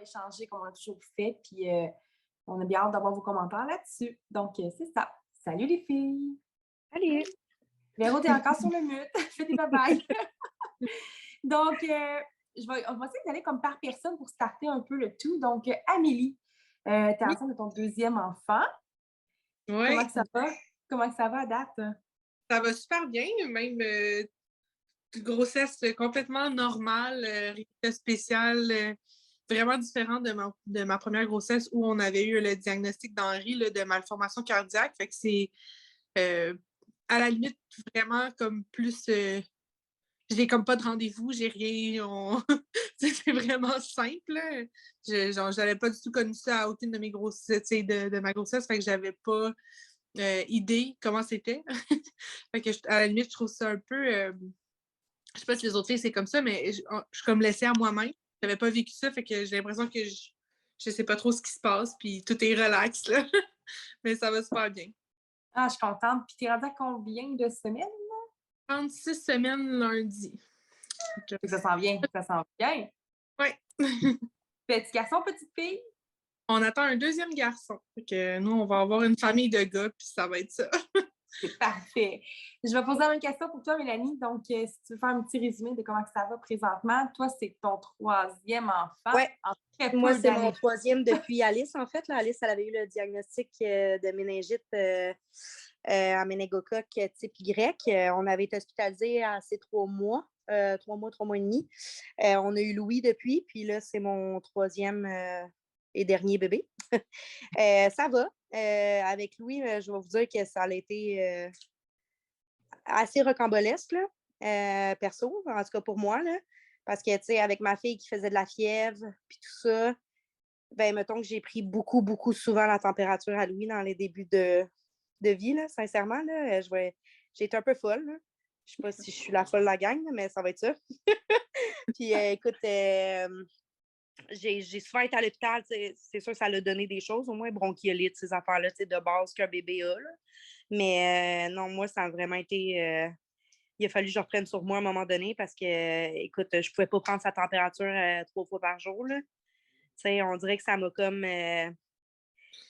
échanger comme on a toujours fait. Puis on a bien hâte d'avoir vos commentaires là-dessus. Donc, c'est ça. Salut les filles! Salut! Véro, t'es encore sur le mute. Fais des bye-bye. Donc, on va essayer d'aller comme par personne pour starter un peu le tout. Donc, Amélie, t'es Oui. enceinte de ton deuxième enfant. Ouais, Comment que ça va à date? ça va super bien, même grossesse complètement normale, rien de spécial, vraiment différent de ma première grossesse où on avait eu le diagnostic d'Henri de malformation cardiaque. Fait que c'est euh, à la limite vraiment comme plus. J'ai comme pas de rendez-vous, j'ai rien. C'est vraiment simple. Là. J'avais pas du tout connu ça à aucune de mes grossesses, de ma grossesse, fait que j'avais pas idée comment c'était. Fait que à la limite, je trouve ça un peu. Je sais pas si les autres filles c'est comme ça, mais je suis comme laissée à moi-même. J'avais pas vécu ça, fait que j'ai l'impression que je sais pas trop ce qui se passe, puis tout est relax, là. Mais ça va super bien. Ah, je suis contente. Puis, t'es rendue à combien de semaines? 36 semaines lundi. Fait que ça sent bien. Ça sent bien. Ouais. Petit garçon, petite fille? On attend un deuxième garçon. Fait que nous, on va avoir une famille de gars, puis ça va être ça. C'est parfait. Je vais poser la même question pour toi, Mélanie. Donc, si tu veux faire un petit résumé de comment ça va présentement, toi, c'est ton troisième enfant Ouais. en très Moi, peu c'est mon d'années. troisième depuis Alice, en fait. Là, Alice, elle avait eu le diagnostic de méningite à méningocoque type Y. On avait été hospitalisé à ces 3 mois, 3 mois et demi. On a eu Louis depuis, puis là, c'est mon troisième et dernier bébé. Ça va. Avec Louis, je vais vous dire que ça a été assez rocambolesque, là, perso, en tout cas pour moi, là. Parce que, tu sais, avec ma fille qui faisait de la fièvre, puis tout ça, ben, mettons que j'ai pris beaucoup, beaucoup souvent la température à Louis dans les débuts de vie, là, sincèrement, là. J'ai été un peu folle, là. Je sais pas si je suis la folle de la gang, là, mais ça va être ça. Puis, écoute, j'ai souvent été à l'hôpital, c'est sûr que ça l'a donné des choses, au moins bronchiolite, ces affaires-là, de base qu'un bébé a, là. Mais non, moi, ça a vraiment été... il a fallu que je reprenne sur moi à un moment donné parce que, écoute, je pouvais pas prendre sa température 3 fois par jour, là. On dirait que ça m'a comme... mais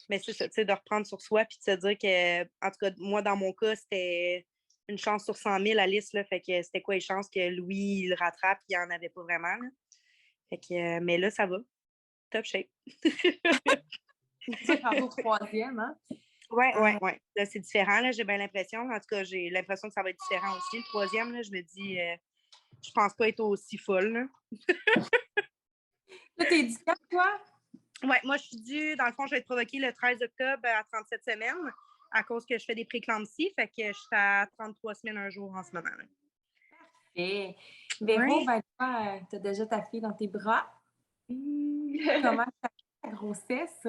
c'est ça, de reprendre sur soi puis de se dire que, en tout cas, moi, dans mon cas, c'était une chance sur 100 000 Alice, là. Fait que c'était quoi les chances que Louis il le rattrape? Il n'y en avait pas vraiment, là. Fait que, mais là, ça va. Top shape. C'est ça, quand au troisième, hein? Ouais. Là, c'est différent, là, j'ai bien l'impression. En tout cas, j'ai l'impression que ça va être différent aussi. Le troisième, là, je me dis, je pense pas être aussi folle, là. Là, t'es due quand, toi? Ouais, moi, je suis due, dans le fond, je vais être provoquée le 13 octobre à 37 semaines à cause que je fais des préclampsies. Fait que je suis à 33 semaines un jour en ce moment. Là. Et Véro, Ouais. ben, toi, t'as déjà ta fille dans tes bras. Comment ça va, la grossesse?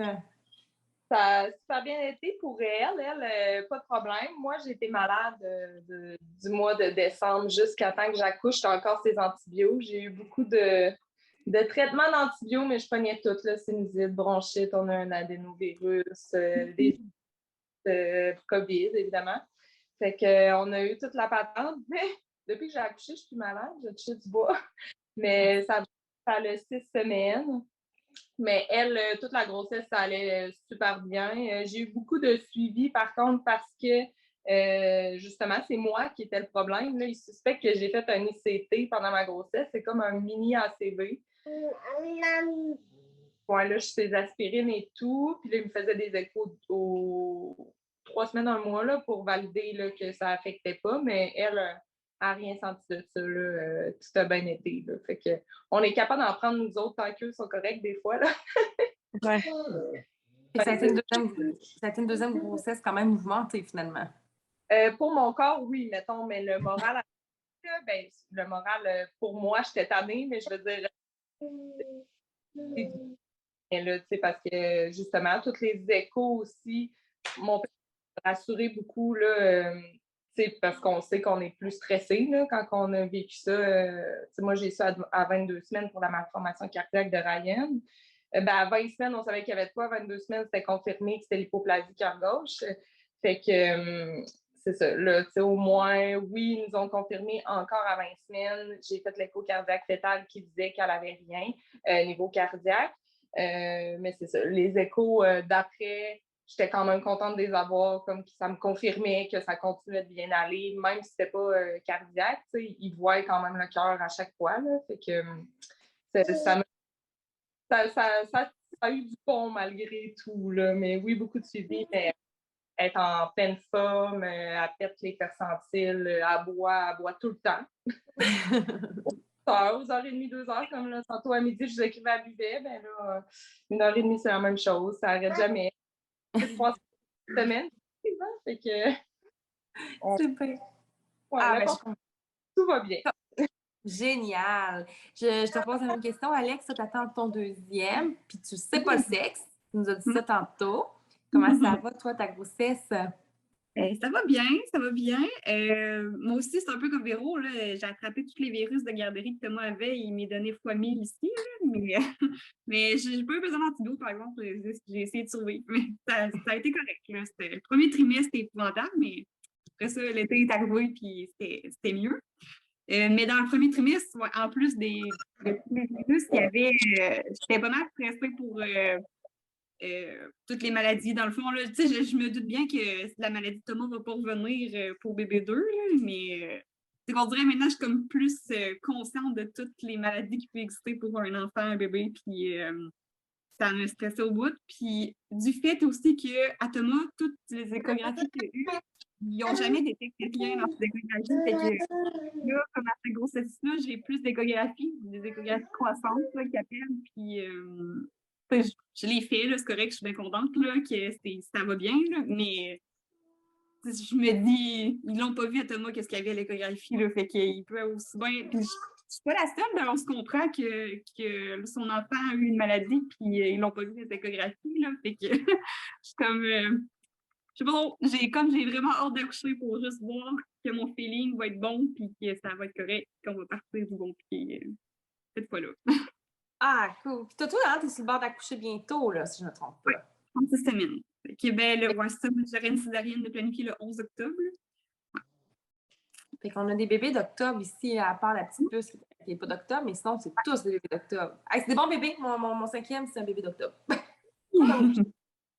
Ça a super bien été pour elle. Elle, pas de problème. Moi, j'ai été malade du mois de décembre jusqu'à temps que j'accouche. J'étais encore ces antibiotiques. J'ai eu beaucoup de traitements d'antibiotiques, mais je pognais tout, là, sinusite, bronchite, on a un adénovirus, des COVID, évidemment. Fait qu'on a eu toute la patente, mais depuis que j'ai accouché, je suis plus malade, j'ai touché du bois. Mais ça a 6 semaines. Mais elle, toute la grossesse, ça allait super bien. J'ai eu beaucoup de suivi, par contre, parce que, justement, c'est moi qui étais le problème. Là. Ils suspectent que j'ai fait un ICT pendant ma grossesse. C'est comme un mini ACV. Ouais, là, je fais des aspirines et tout. Puis là, ils me faisaient des échos aux 3 semaines, un mois, là, pour valider là, que ça n'affectait pas. Mais elle n'a rien senti de ça. Là. Tout a bien été. Là. Fait que, on est capable d'en prendre nous autres tant qu'eux sont corrects des fois. Là. Ouais. Et ça a été une deuxième grossesse quand même mouvementée, finalement. Pour mon corps, oui, mettons, mais le moral, ben, le moral, pour moi, j'étais tannée, mais je veux dire, là, parce que justement, tous les échos aussi m'ont rassuré beaucoup, là, parce qu'on sait qu'on est plus stressé là, quand on a vécu ça. Moi, j'ai ça à 22 semaines pour la malformation cardiaque de Ryan. Ben, à 20 semaines, on savait qu'il y avait de quoi. À 22 semaines, c'était confirmé que c'était l'hypoplasie cœur gauche. Fait que c'est ça. Là, au moins, oui, ils nous ont confirmé encore à 20 semaines. J'ai fait l'écho cardiaque fœtal qui disait qu'elle n'avait rien niveau cardiaque. Mais c'est ça. Les échos d'après, j'étais quand même contente de les avoir, comme que ça me confirmait que ça continuait de bien aller, même si c'était pas cardiaque. Ils voient quand même le cœur à chaque fois. Là, fait que ça a eu du bon malgré tout. Là, mais oui, beaucoup de suivi, mais être en pleine forme, elle pète les percentiles, elle boit tout le temps. Aux heures et demie, 2 heures, comme là, tantôt à midi, je vous écrivais à Buvet, ben là, 1 heure et demie, c'est la même chose, ça n'arrête jamais. C'est 3 semaines, fait que Super. ouais, tout va bien. Génial. Je te pose la même question, Alex. Tu attends ton deuxième, puis tu sais pas le sexe. Tu nous as dit ça tantôt. Comment ça va, toi, ta grossesse? Ça va bien, ça va bien. Moi aussi, c'est un peu comme Véro, là. J'ai attrapé tous les virus de garderie que Thomas avait. Il m'est donné fois 1000 ici, là, mais j'ai pas eu besoin d'antibiotiques, par exemple. J'ai essayé de survivre. Mais ça a été correct, là. Le premier trimestre, c'était épouvantable, mais après ça, l'été est arrivé, puis c'était mieux. Mais dans le premier trimestre, ouais, en plus des virus, il y avait, j'étais pas mal stressée pour toutes les maladies. Dans le fond, là, je me doute bien que la maladie de Thomas ne va pas revenir pour bébé 2, là, mais on dirait maintenant, je suis comme plus consciente de toutes les maladies qui peuvent exister pour un enfant, un bébé, puis ça me stressait au bout. Puis du fait aussi qu'à Thomas, toutes les échographies qu'il y a eu, ils n'ont jamais détecté rien dans ces échographies. Fait que là, comme à cette grossesse-là, j'ai plus d'échographies, des échographies croissantes là, qui appellent. Puis je l'ai fait, là, c'est correct, je suis bien contente là, que ça va bien, là, mais je me dis, ils l'ont pas vu à Thomas qu'est-ce qu'il y avait à l'échographie, là, fait qu'il peut aussi bien. Puis je suis pas la seule, là, on se comprend que son enfant a eu une maladie, puis ils l'ont pas vu à l'échographie, là, fait que je suis comme. Je sais pas trop, j'ai vraiment hâte d'accoucher pour juste voir que mon feeling va être bon, puis que ça va être correct, qu'on va partir du bon pied cette fois-là. Ah, cool. Puis toi, hein, t'es sur le bord d'accoucher bientôt, là, si je ne me trompe pas. Ouais, 36 semaines. Fait que, ben, ouais, ça, j'aurais une césarienne de planifier le 11 octobre. Fait qu'on a des bébés d'octobre ici, à part la petite puce qui n'est pas d'octobre, mais sinon, c'est tous des bébés d'octobre. Hey, c'est des bons bébés. Mon cinquième, c'est un bébé d'octobre.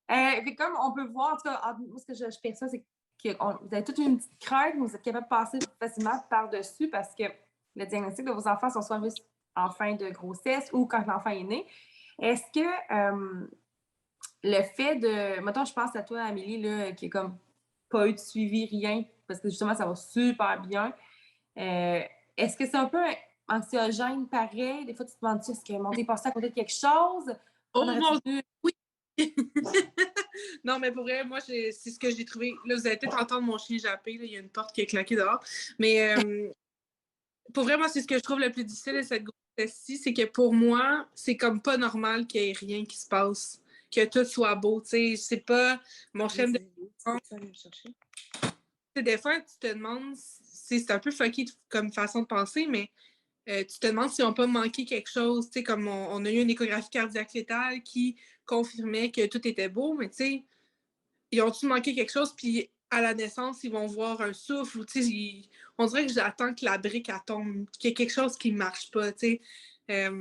Fait comme on peut voir, en tout cas, moi, ce que je perçois, c'est que vous avez toute une petite crête, mais vous êtes capable de passer facilement par-dessus parce que le diagnostic de vos enfants sont soit en fin de grossesse ou quand l'enfant est né. Est-ce que le fait de... Mettons, je pense à toi, Amélie, là, qui n'a comme pas eu de suivi, rien, parce que justement, ça va super bien. Est-ce que c'est un peu anxiogène pareil? Des fois, tu te demandes, est-ce que mon passé à côté de quelque chose? Oh mon Dieu! Oui! Non, mais pour vrai, moi, c'est ce que j'ai trouvé. Là, vous allez peut-être entendre mon chien japper. Là, il y a une porte qui est claquée dehors. Mais pour vrai, moi, c'est ce que je trouve le plus difficile de cette grossesse-ci, c'est que pour moi, c'est comme pas normal qu'il n'y ait rien qui se passe, que tout soit beau. Tu sais, c'est pas mon chien de... Des fois, tu te demandes, c'est un peu fucké comme façon de penser, mais tu te demandes si on pas manqué quelque chose, tu sais, comme on a eu une échographie cardiaque fétale qui confirmait que tout était beau, mais tu sais, ils ont-tu manqué quelque chose, puis à la naissance, ils vont voir un souffle, ou tu sais, on dirait que j'attends que la brique, elle tombe, qu'il y ait quelque chose qui marche pas, tu sais.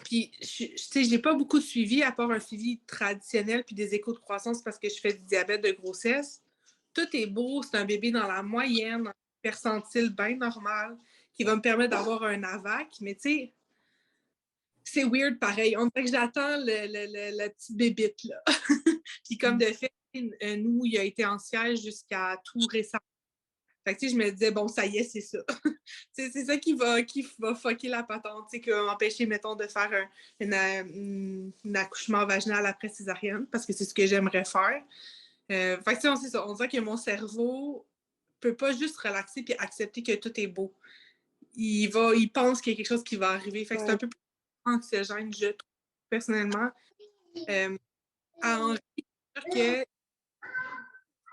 Puis, tu sais, j'ai pas beaucoup de suivi, à part un suivi traditionnel, puis des échos de croissance parce que je fais du diabète de grossesse. Tout est beau, c'est un bébé dans la moyenne, un percentile bien normal, qui va me permettre d'avoir un AVAC, mais tu sais, c'est weird pareil. On dirait que j'attends la petite bébite, là. Puis comme de fait, nous, il a été en siège jusqu'à tout récemment. Fait que, tu sais, je me disais, bon, ça y est, c'est ça. C'est ça qui va fucker la patente, qui va m'empêcher, mettons, de faire un accouchement vaginal après césarienne, parce que c'est ce que j'aimerais faire. Fait que, tu sais, c'est ça. On dirait que mon cerveau peut pas juste relaxer puis accepter que tout est beau. Il pense qu'il y a quelque chose qui va arriver. Fait que c'est un peu plus anxiogène, je trouve, personnellement. À Henri, que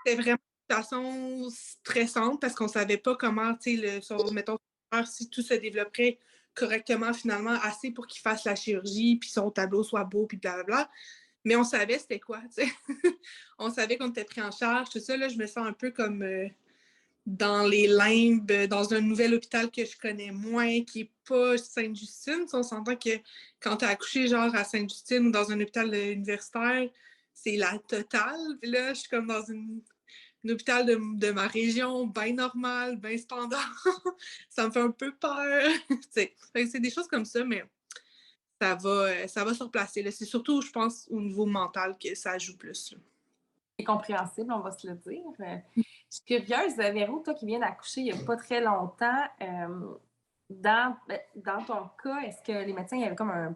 c'était vraiment une situation stressante parce qu'on savait pas comment, tu sais, mettons, si tout se développerait correctement, finalement, assez pour qu'il fasse la chirurgie, puis son tableau soit beau, puis blablabla. Mais on savait c'était quoi, tu sais. On savait qu'on était pris en charge, tout ça, là, je me sens un peu comme dans les limbes, dans un nouvel hôpital que je connais moins, qui n'est pas Sainte-Justine. On s'entend que quand tu as accouché genre à Sainte-Justine ou dans un hôpital universitaire, c'est la totale. Puis là, je suis comme dans un hôpital de ma région, bien normal, bien standard. Ça me fait un peu peur. C'est des choses comme ça, mais ça va se replacer. C'est surtout, je pense, au niveau mental que ça joue plus. Là. C'est compréhensible, on va se le dire. Je suis curieuse, Véro, toi qui viens d'accoucher il n'y a pas très longtemps, dans ton cas, est-ce que les médecins avaient comme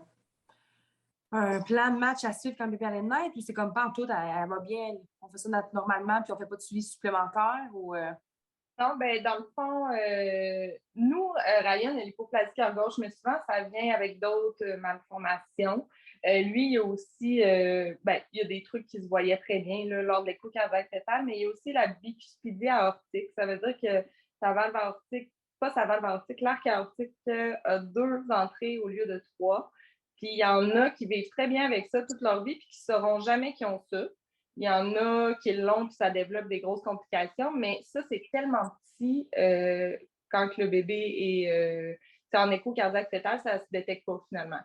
un plan de match à suivre quand le bébé allait naître ou c'est comme pas en tout, elle va bien, on fait ça normalement puis on fait pas de suivi supplémentaire ou... Non, ben dans le fond, nous, Ryan, l'hypoplasie à gauche, mais souvent, ça vient avec d'autres malformations. Lui, il y a aussi, il y a des trucs qui se voyaient très bien là, lors de l'écho cardiaque fœtale, mais il y a aussi la bicuspidie aortique. Ça veut dire que sa valve aortique, pas sa valve aortique, l'arc aortique a 2 entrées au lieu de 3. Puis il y en a qui vivent très bien avec ça toute leur vie, puis qui ne sauront jamais qu'ils ont ça. Il y en a qui l'ont, puis ça développe des grosses complications, mais ça, c'est tellement petit quand le bébé est en écho cardiaque fœtal, ça ne se détecte pas finalement.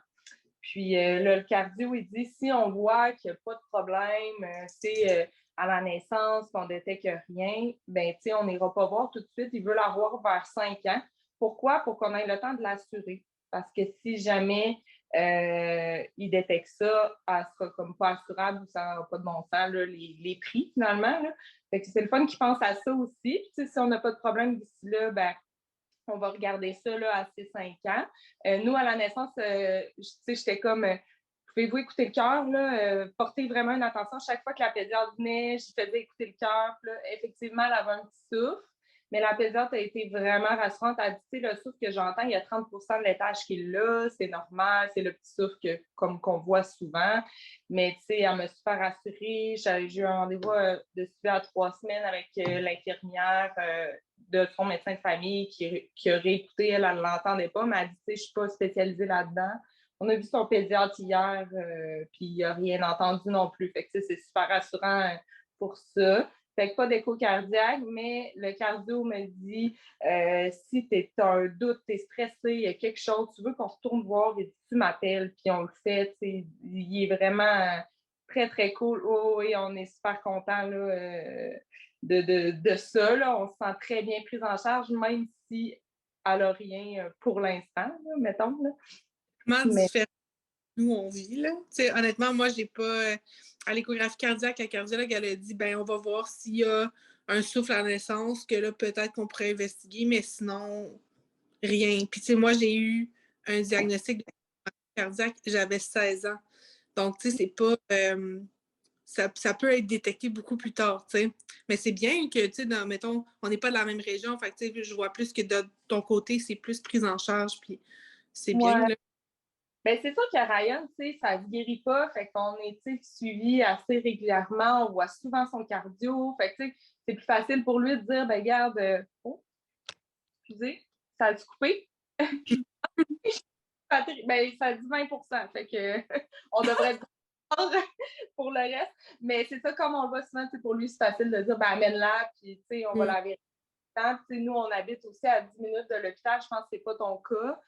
Puis là, le cardio, il dit, si on voit qu'il n'y a pas de problème, c'est à la naissance, qu'on ne détecte rien, ben on n'ira pas voir tout de suite. Il veut l'avoir vers 5 ans. Pourquoi? Pour qu'on ait le temps de l'assurer. Parce que si jamais il détecte ça, elle sera comme pas assurable ou ça n'a pas de bon sens, là, les prix finalement. Là. Fait que c'est le fun qu'ils pensent à ça aussi. Puis, si on n'a pas de problème d'ici là, ben, on va regarder ça là, à 6-5 ans. Nous, à la naissance, j'étais comme pouvez-vous écouter le cœur? Portez vraiment une attention. Chaque fois que la pédiatre venait, je faisais écouter le cœur. Effectivement, elle avait un petit souffle. Mais la pédiatre a été vraiment rassurante. Elle a dit, le souffle que j'entends, il y a 30 de l'étage qui l'a, c'est normal, c'est le petit souffle comme qu'on voit souvent. Mais elle m'a super rassurée. J'ai eu un rendez-vous de suivi à 3 semaines avec l'infirmière de son médecin de famille qui a réécouté, elle ne l'entendait pas, mais elle a dit, je ne suis pas spécialisée là-dedans. On a vu son pédiatre hier, puis il n'a rien entendu non plus. Fait que c'est super rassurant pour ça. Fait que pas d'écho cardiaque, mais le cardio me dit si tu as un doute, tu es stressé, il y a quelque chose, tu veux qu'on retourne voir, et tu m'appelles, puis on le fait. Il est vraiment très, très cool. Oh, et on est super content là, de ça. Là. On se sent très bien prise en charge, même si elle n'a rien pour l'instant, là, mettons. Là. Comment différent nous on vit, là? T'sais, honnêtement, moi, j'ai pas... à l'échographie cardiaque, la cardiologue, elle a dit, ben on va voir s'il y a un souffle à la naissance, que là, peut-être qu'on pourrait investiguer, mais sinon, rien. Puis, tu sais, moi, j'ai eu un diagnostic de cardiaque, j'avais 16 ans. Donc, tu sais, c'est pas... ça peut être détecté beaucoup plus tard, tu sais. Mais c'est bien que, tu sais, mettons, on n'est pas de la même région, fait que, tu sais, je vois plus que de ton côté, c'est plus prise en charge, puis c'est bien, là. Ben, c'est sûr que Ryan, ça ne guérit pas, fait qu'on est suivi assez régulièrement, on voit souvent son cardio, fait que c'est plus facile pour lui de dire, ben regarde, excusez, ça a-tu coupé? Ben, ça dit 20 fait que on devrait être pour le reste, mais c'est ça, comme on le voit souvent, pour lui, c'est facile de dire, ben amène-la, puis on va la vérifier. Nous, on habite aussi à 10 minutes de l'hôpital, je pense que c'est pas ton cas.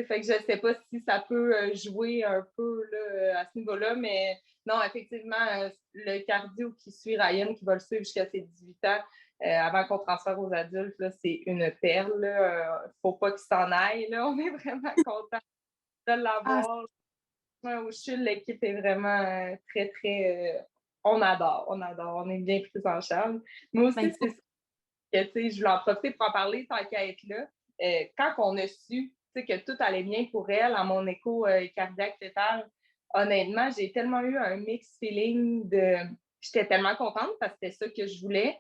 Fait que je ne sais pas si ça peut jouer un peu là, à ce niveau-là, mais non, effectivement, le cardio qui suit Ryan, qui va le suivre jusqu'à ses 18 ans, avant qu'on transfère aux adultes, là, c'est une perle. Il ne faut pas qu'il s'en aille. Là. On est vraiment content de l'avoir. Au CHUL, l'équipe est vraiment très, très... on adore. On est bien pris en charge. Moi aussi, c'est ça que je voulais en profiter pour en parler tant qu'à être là. Quand on a su que tout allait bien pour elle à mon écho cardiaque fœtal, honnêtement, j'ai tellement eu un mix feeling de... J'étais tellement contente parce que c'était ça que je voulais,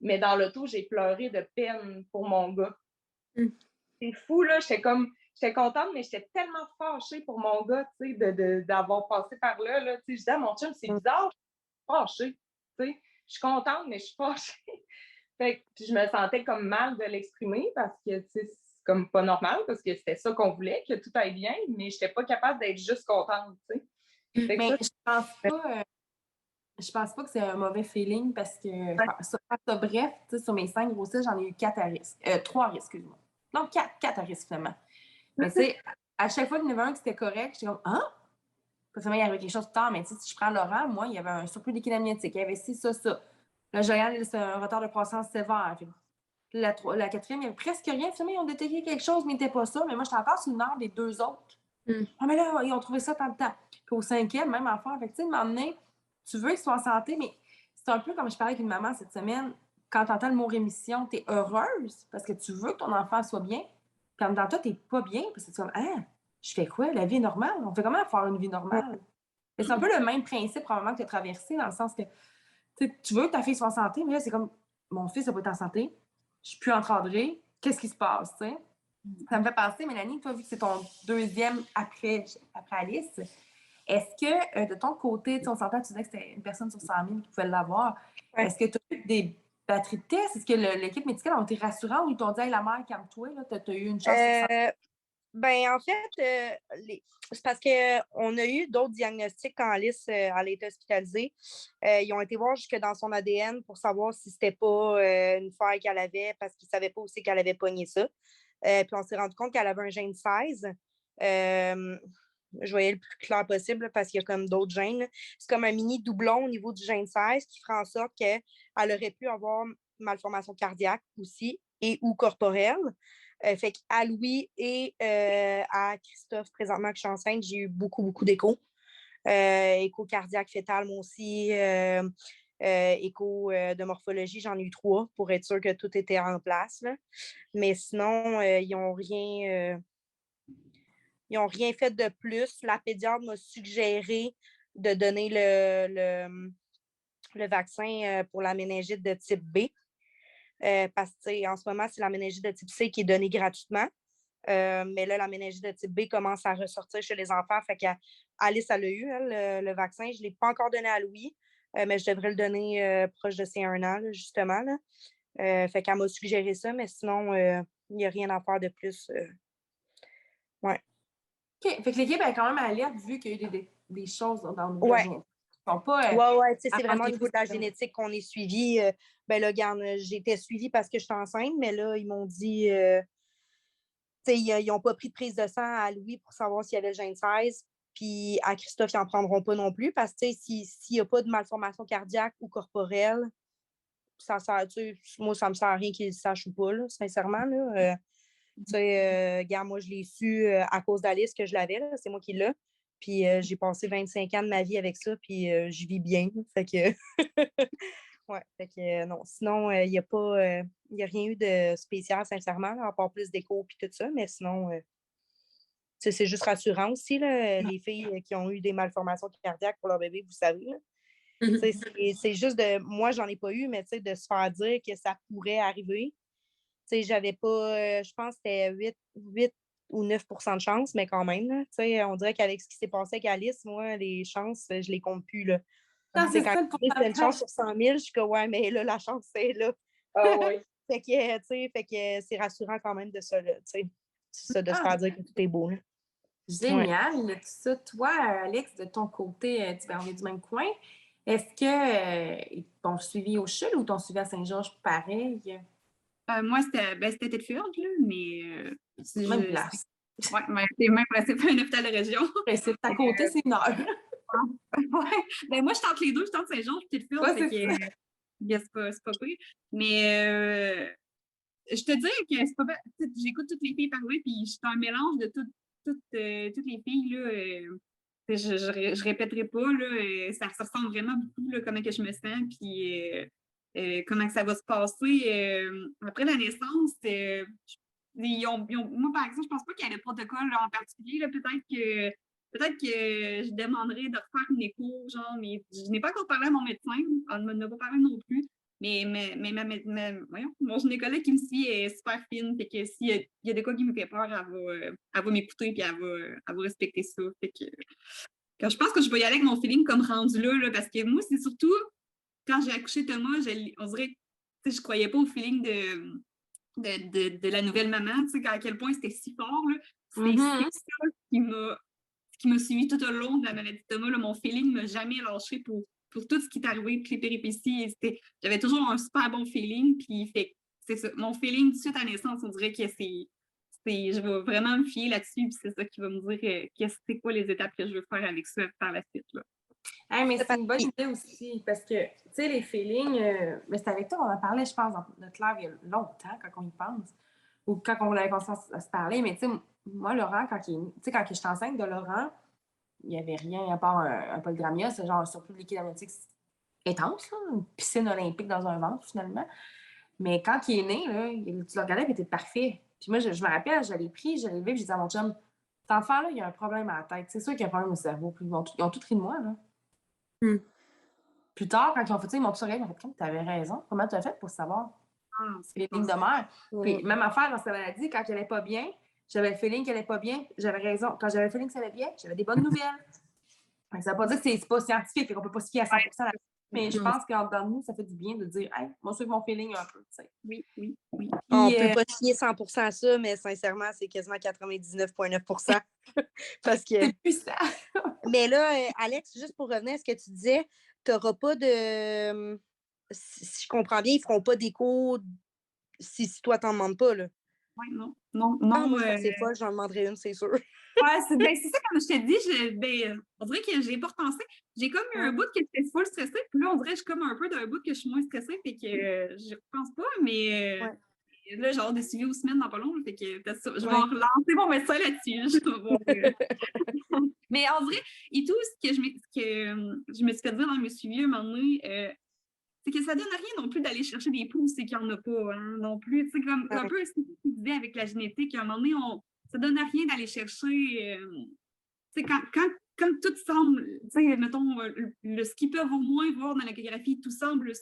mais dans l'auto, j'ai pleuré de peine pour mon gars. C'est fou, là. J'étais contente, mais j'étais tellement fâchée pour mon gars, d'avoir passé par là. Là. Je disais à mon chum, c'est bizarre, je suis fâchée. Je suis contente, mais je suis fâchée. Fait que je me sentais comme mal de l'exprimer parce que c'est comme pas normal parce que c'était ça qu'on voulait, que tout aille bien, mais je n'étais pas capable d'être juste contente. Mais je pense pas. Je pense pas que c'est un mauvais feeling parce que, bref, tu sais, sur mes 5 grossesses, j'en ai eu 4 à risque. 3 à risque, excuse-moi. Non, 4 à risque, finalement. Mais tu sais, à chaque fois qu'il y en avait un qui était correct, j'étais comme, ah! Parce que il y avait quelque chose de tard, mais tu sais, si je prends Laurent, moi, il y avait un surplus d'équilibre amniotique, il y avait ci, ça, ça. Là, je regarde, c'est un retard de croissance sévère. La 4e, il n'y avait presque rien. Finalement, ils ont détecté quelque chose, mais n'était pas ça. Mais moi, j'étais encore sur le nord des 2 autres. Ah, mais là, ils ont trouvé ça tant de temps. Puis au 5e, même enfant. Fait que, tu sais, m'emmener, tu veux qu'ils soient en santé, mais c'est un peu comme je parlais avec une maman cette semaine. Quand tu entends le mot rémission, tu es heureuse parce que tu veux que ton enfant soit bien. Puis en même temps, toi, tu n'es pas bien parce que tu es comme, ah, je fais quoi? La vie est normale. On fait comment faire une vie normale? Et c'est un peu le même principe, probablement, que tu as traversé, dans le sens que tu veux que ta fille soit en santé, mais là, c'est comme, mon fils n'a pas été en santé, je suis plus encadrée, qu'est-ce qui se passe, tu sais? Ça me fait penser, Mélanie, toi, vu que c'est ton 2e après Alice, est-ce que, de ton côté, on s'entend, tu disais que c'était une personne sur 100 000 qui pouvait l'avoir. Ouais. Est-ce que tu as eu des batteries de tests? Est-ce que l'équipe médicale a été rassurante ou ils t'ont dit, hey, la mère, calme-toi, tu as eu une chance sur 100 000? Ben, en fait, c'est parce qu'on a eu d'autres diagnostics quand Alice elle a été hospitalisée. Ils ont été voir jusque dans son ADN pour savoir si c'était pas une faille qu'elle avait parce qu'ils ne savaient pas aussi qu'elle avait pogné ça. Puis on s'est rendu compte qu'elle avait un gène 16. Je voyais le plus clair possible parce qu'il y a comme d'autres gènes. C'est comme un mini doublon au niveau du gène 16 qui ferait en sorte qu'elle aurait pu avoir malformation cardiaque aussi et ou corporelle. Fait qu'à Louis et à Christophe, présentement, que je suis enceinte, j'ai eu beaucoup, beaucoup d'échos. Écho cardiaque fœtal, moi aussi. Écho de morphologie, j'en ai eu 3 pour être sûr que tout était en place. Là. Mais sinon, ils n'ont rien. Ils n'ont rien fait de plus. La pédiatre m'a suggéré de donner le vaccin pour la méningite de type B. Parce que en ce moment, c'est la méningite de type C qui est donnée gratuitement. Mais là, la méningite de type B commence à ressortir chez les enfants. Fait qu'Alice, elle a eu le vaccin. Je ne l'ai pas encore donné à Louis, mais je devrais le donner proche de ses 1 an, là, justement. Là. Fait qu'elle m'a suggéré ça, mais sinon, il n'y a rien à faire de plus. Ouais. OK. Fait que l'équipe est quand même alerte vu qu'il y a eu des choses dans le niveau de la génétique. Ils sont pas. Ouais, c'est vraiment au niveau de la génétique qu'on est suivi. Ben là, regarde, j'ai été suivie parce que je suis enceinte, mais là, ils m'ont dit. Ils n'ont pas pris de prise de sang à Louis pour savoir s'il y avait le gène 16. Puis à Christophe, ils n'en prendront pas non plus parce que s'il n'y a pas de malformation cardiaque ou corporelle, ça sert, moi, ça ne me sert à rien qu'ils le sachent ou pas, là, sincèrement. Là. Regarde, moi, je l'ai su à cause d'Alice que je l'avais. Là, c'est moi qui l'ai. Puis j'ai passé 25 ans de ma vie avec ça, puis je vis bien. Fait que. Ouais, fait que non. Sinon, il n'y a pas. Il n'y a rien eu de spécial, sincèrement, là, à part plus d'écho et tout ça, mais sinon, c'est juste rassurant aussi, là, les filles qui ont eu des malformations cardiaques pour leur bébé, vous savez. C'est juste de. Moi, j'en ai pas eu, mais de se faire dire que ça pourrait arriver. J'avais pas. Je pense que c'était 8 ou 9 de chance, mais quand même. Là, on dirait qu'avec ce qui s'est passé avec Alice, moi, les chances, je les compte plus. Là. Non, c'est quand ça, c'est une chance sur 100 000, je suis comme, ouais, mais là, la chance, c'est là. Ah oui. Fait que c'est rassurant quand même de ça, là, c'est ça, de se faire dire que tout est beau. Là. Génial. Ouais. Tout ça, toi, Alex, de ton côté, on est du même coin. Est-ce qu'ils t'ont suivi au CHUL ou t'ont suivi à Saint-Georges pareil? Moi, c'était Tedford, là, mais... Même place. Oui, c'est même principe, un hôpital de région. C'est à côté, c'est une heure. Ouais. Ben, moi, je tente les deux, je tente Saint-Jean, puis Tedford, Ouais, c'est pas pire. Mais je te dirais que c'est pas mal. J'écoute toutes les filles parler, puis je suis un mélange de toutes les filles, là. Je répéterai pas, là, ça ressemble vraiment beaucoup, là, comment que je me sens, puis comment que ça va se passer. Après la naissance, moi, par exemple, je pense pas qu'il y ait de protocole là, en particulier. Là, peut-être que je demanderais de refaire une écho, genre, mais je n'ai pas encore parlé à mon médecin, on ne m'en a pas parlé non plus. Mais mon gynécologue qui me suit est super fine. Fait que s'il y a de quoi qui me fait peur, elle va m'écouter et elle va respecter ça. Fait que quand je pense que je vais y aller avec mon feeling comme rendu là, parce que moi, c'est surtout quand j'ai accouché Thomas, on dirait que je croyais pas au feeling de la nouvelle maman, tu sais, à quel point c'était si fort. C'est ça qui m'a suivi tout au long de la maladie de Thomas. Là, mon feeling ne m'a jamais lâché pour pour tout ce qui est arrivé, toutes les péripéties, j'avais toujours un super bon feeling. Puis c'est ça. Mon feeling tout de suite à naissance, on dirait que je vais vraiment me fier là-dessus. Puis c'est ça qui va me dire c'est quoi les étapes que je veux faire avec ça par la suite. Là. Hey, mais c'est une bonne idée aussi, parce que, tu sais, les feelings, mais c'est avec toi qu'on en parlait, je pense, dans notre live il y a longtemps, quand on y pense, ou quand on avait commencé à se parler, mais tu sais, moi, Laurent, quand je suis enceinte de Laurent, il n'y avait rien à part un polygramia, c'est genre un surplus de liquide amniotique intense, là, une piscine olympique dans un ventre, finalement. Mais quand il est né, là, tu le regardais, il était parfait. Puis moi, je me rappelle, je l'ai pris, je l'ai levé, puis j'ai dit à mon chum, cet enfant-là, il a un problème à la tête. C'est sûr qu'il y a un problème au cerveau. Puis ils ont tout ri de moi, là. Plus tard, quand ils ont fait ça, ils m'ont tous regardé, ils m'ont fait, tu avais raison. Comment tu as fait pour savoir? Les lignes de mère. Puis même affaire dans sa maladie, quand elle n'allait pas bien, j'avais le feeling qu'elle n'allait pas bien, j'avais raison. Quand j'avais le feeling que ça allait bien, j'avais des bonnes nouvelles. Ça ne veut pas dire que c'est pas scientifique, qu'on ne peut pas se fier à 100% là-dessus. Mais je pense qu'en dedans de nous, ça fait du bien de dire, hey, moi, je suis mon feeling un peu. T'sais. Oui. On ne peut pas se fier 100% à ça, mais sincèrement, c'est quasiment 99,9%. Parce que... C'est plus ça. Mais là, Alex, juste pour revenir à ce que tu disais, tu n'auras pas de... Si je comprends bien, ils ne feront pas d'écho si toi, tu n'en demandes pas, là. Oui, non. Moi, c'est folle, j'en demanderai une, c'est sûr. Ouais, c'est ça, comme je te dis, on dirait que j'ai pas repensé. J'ai comme eu un bout que j'étais full stressée, puis là, on dirait que je suis comme un peu d'un bout que je suis moins stressée, fait que je repense pas, mais là, j'ai hâte de suivre aux semaines dans pas long, fait que je vais relancer mon médecin là-dessus. Mais on dirait, et tout, ce que je me suis fait dire dans mes suivis un moment donné, c'est que ça donne rien non plus d'aller chercher des pouls, c'est qu'il n'y en a pas, hein, non plus. Tu sais, comme un peu ce que tu disais avec la génétique, à un moment donné, ça donne rien d'aller chercher. Tu sais, quand tout semble, tu sais, mettons, ce qu'ils peuvent au moins voir dans l'échographie, tout semble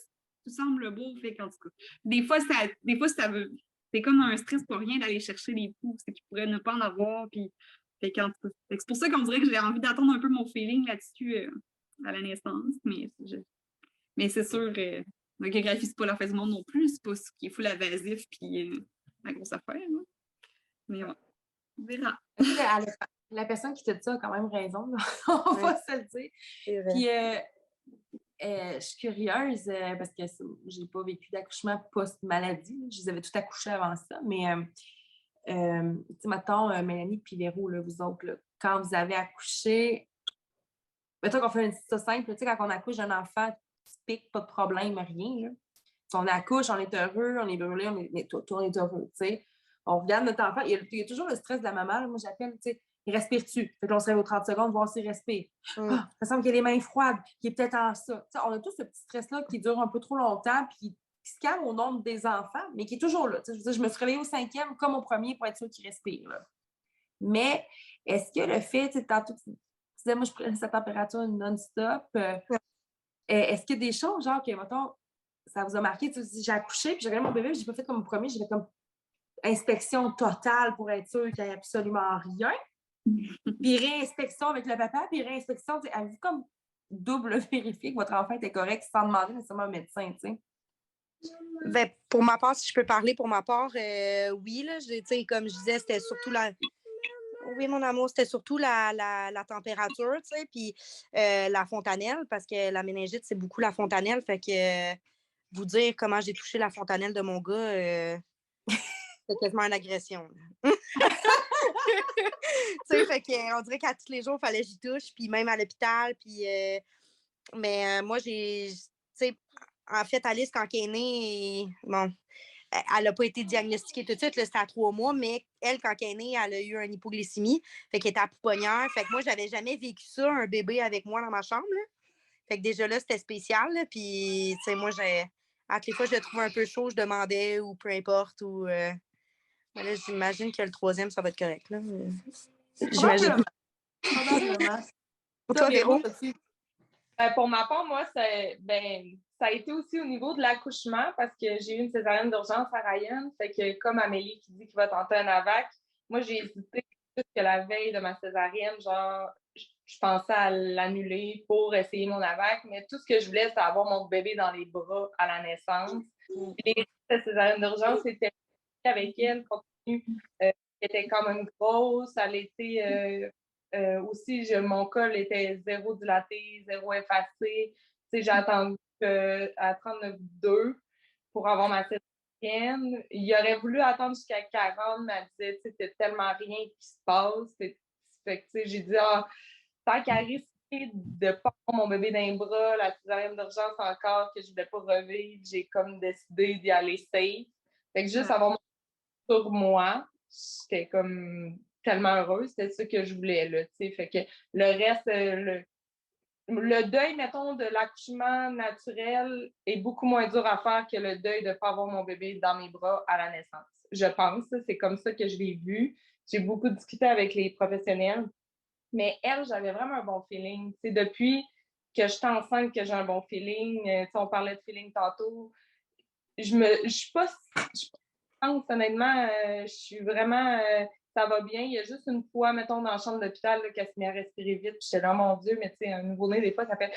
beau. Fait qu'en tout cas, des fois, c'est comme un stress pour rien d'aller chercher des pouls, c'est qu'ils pourraient ne pas en avoir. Puis, fait c'est pour ça qu'on dirait que j'ai envie d'attendre un peu mon feeling là-dessus à la naissance. Mais c'est sûr, l'échographie, c'est pas la fin du monde non plus. C'est pas ce qui est full invasif puis la grosse affaire. Hein. Mais bon, on verra. La personne qui te dit ça a quand même raison. On va se le dire. Puis, je suis curieuse parce que j'ai pas vécu d'accouchement post-maladie. Je les avais tout accouché avant ça. Mais, tu sais, mettons, Mélanie puis Véro, là, vous autres, là, quand vous avez accouché, mettons qu'on fait une histoire simple, tu sais, quand on accouche d'un enfant typique, pas de problème, rien. Là. Si on accouche, on est heureux, on est brûlé, on est heureux, tu sais. On regarde notre enfant, il y a toujours le stress de la maman, là, moi j'appelle, tu sais, il respire-tu? Fait qu'on se réveille aux 30 secondes, voir s'il respire. Ça semble qu'il a les mains froides, qu'il est peut-être en ça. T'sais, on a tout ce petit stress-là qui dure un peu trop longtemps, puis qui se calme au nombre des enfants, mais qui est toujours là. Je me suis réveillée au 5e comme au premier pour être sûr qu'il respire. Là. Mais est-ce que le fait, tantôt, tu disais, moi je prenais sa température non-stop, est-ce qu'il y a des choses, genre, que, mettons, ça vous a marqué, j'ai accouché, puis j'ai regardé mon bébé, puis j'ai pas fait comme au premier, j'ai fait comme inspection totale pour être sûr qu'il n'y ait absolument rien. Puis réinspection avec le papa, puis réinspection, avez-vous comme double vérifié que votre enfant était correct sans demander nécessairement un médecin, tu sais? Ben, pour ma part, si je peux parler pour ma part, oui, là, comme je disais, c'était surtout Oui, mon amour, c'était surtout la température, tu sais, puis la fontanelle, parce que la méningite, c'est beaucoup la fontanelle, fait que vous dire comment j'ai touché la fontanelle de mon gars, c'est quasiment une agression. Tu sais, fait qu'on dirait qu'à tous les jours, il fallait que j'y touche, puis même à l'hôpital, puis... mais moi, tu sais, en fait, Alice, quand elle est née, bon, elle n'a pas été diagnostiquée tout de suite, c'était à 3 mois, mais elle, quand elle est née, elle a eu une hypoglycémie, fait qu'elle était à pouponnière, fait que moi, j'avais jamais vécu ça, un bébé avec moi dans ma chambre, là. Fait que déjà là, c'était spécial, là, puis, tu sais, moi, à toutes les fois, je le trouvais un peu chaud, je demandais, ou peu importe, ou... Là, j'imagine que le 3e, ça va être correct, là. J'imagine. Probablement. Pour toi, Véro? Pour ma part, moi, ça a été aussi au niveau de l'accouchement parce que j'ai eu une césarienne d'urgence à Ryan. Fait que comme Amélie qui dit qu'il va tenter un AVAC, moi, j'ai hésité plus que la veille de ma césarienne. Genre, je pensais à l'annuler pour essayer mon AVAC, mais tout ce que je voulais, c'était avoir mon bébé dans les bras à la naissance. Et cette césarienne d'urgence, c'était avec elle, compte tenu qu'elle était quand même grosse. Elle était... aussi, mon col était zéro dilaté, zéro effacé. sais, j'ai attendu à 39,2 pour avoir ma césarienne. Il aurait voulu attendre jusqu'à 40, mais elle disait, tu sais, c'est tellement rien qui se passe. Fait que, tu sais, j'ai dit, tant qu'à risquer de pas avoir mon bébé dans les bras, la césarienne d'urgence encore, que je ne voulais pas revivre, j'ai comme décidé d'y aller safe. Fait que juste avoir mon sur moi, j'étais comme tellement heureuse, c'était ça que je voulais, là, tu sais. Fait que le reste, le deuil, mettons, de l'accouchement naturel est beaucoup moins dur à faire que le deuil de ne pas avoir mon bébé dans mes bras à la naissance. Je pense, c'est comme ça que je l'ai vu. J'ai beaucoup discuté avec les professionnels, mais elle, j'avais vraiment un bon feeling. Tu sais, depuis que je suis enceinte, que j'ai un bon feeling, tu sais, on parlait de feeling tantôt, je suis pas, honnêtement, je suis vraiment, ça va bien. Il y a juste une fois, mettons, dans la chambre d'hôpital, qu'elle se met à respirer vite. Puis j'étais là, mon Dieu, mais tu sais, un nouveau-né, des fois, ça fait.